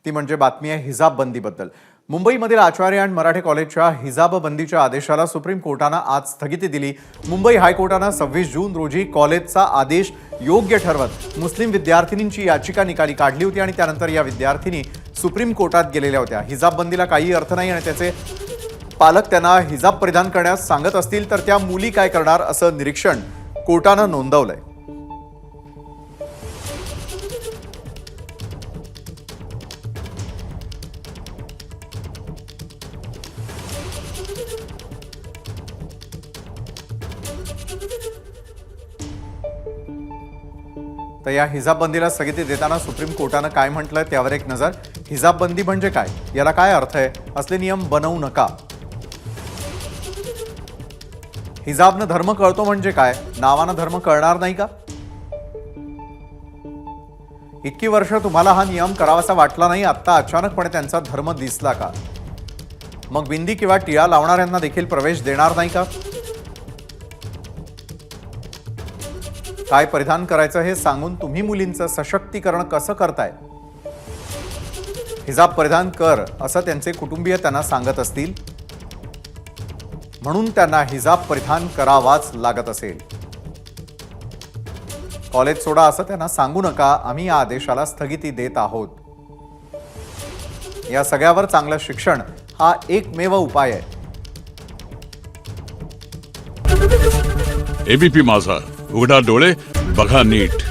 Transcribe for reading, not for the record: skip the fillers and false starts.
ती म्हणजे बातमी आहे हिजाब बंदीबद्दल। मुंबईमधील आचार्य आणि मराठे कॉलेजच्या हिजाब बंदीच्या आदेशाला सुप्रीम कोर्टाने आज स्थगिती दिली। मुंबई हायकोर्टाने 26 जून रोजी कॉलेजचा आदेश योग्य ठरवत मुस्लिम विद्यार्थिनींची याचिका निकाली काढली होती आणि त्यानंतर या विद्यार्थिनी सुप्रीम कोर्टात गेलेल्या होत्या। हिजाब बंदीला काही अर्थ नाही आणि त्याचे पालक त्यांना हिजाब परिधान करण्यास सांगत असतील तर त्या मुली काय करणार असं निरीक्षण कोर्टाने नोंदवलंय। तर या हिजाब बंदीला स्थगिती देताना सुप्रीम कोर्टाने काय म्हटलंय त्यावर एक नजर। हिजाब बंदी म्हणजे काय, याला काय अर्थ आहे, असले नियम बनवू नका। हिजाबनं धर्म कळतो म्हणजे काय, नावानं धर्म कळणार नाही का? इतकी वर्ष तुम्हाला हा नियम करावासा वाटला नाही, आता अचानकपणे त्यांचा धर्म दिसला का? मग बिंदी किंवा टिळा लावणाऱ्यांना देखील प्रवेश देणार नाही का? काय परिधान करायचं हे सांगून तुम्ही मुलींचं सशक्तीकरण कसं करताय? हिजाब परिधान कर असं त्यांचे कुटुंबीय त्यांना सांगत असतील, म्हणून त्यांना हिजाब परिधान करावाच लागत असेल। कॉलेज सोडा असं त्यांना सांगू नका, आम्ही या आदेशाला स्थगिती देत आहोत। या सगळ्यावर चांगलं शिक्षण हा एकमेव उपाय आहे। एबीपी माझा, उघडा डोळे बघा नीट।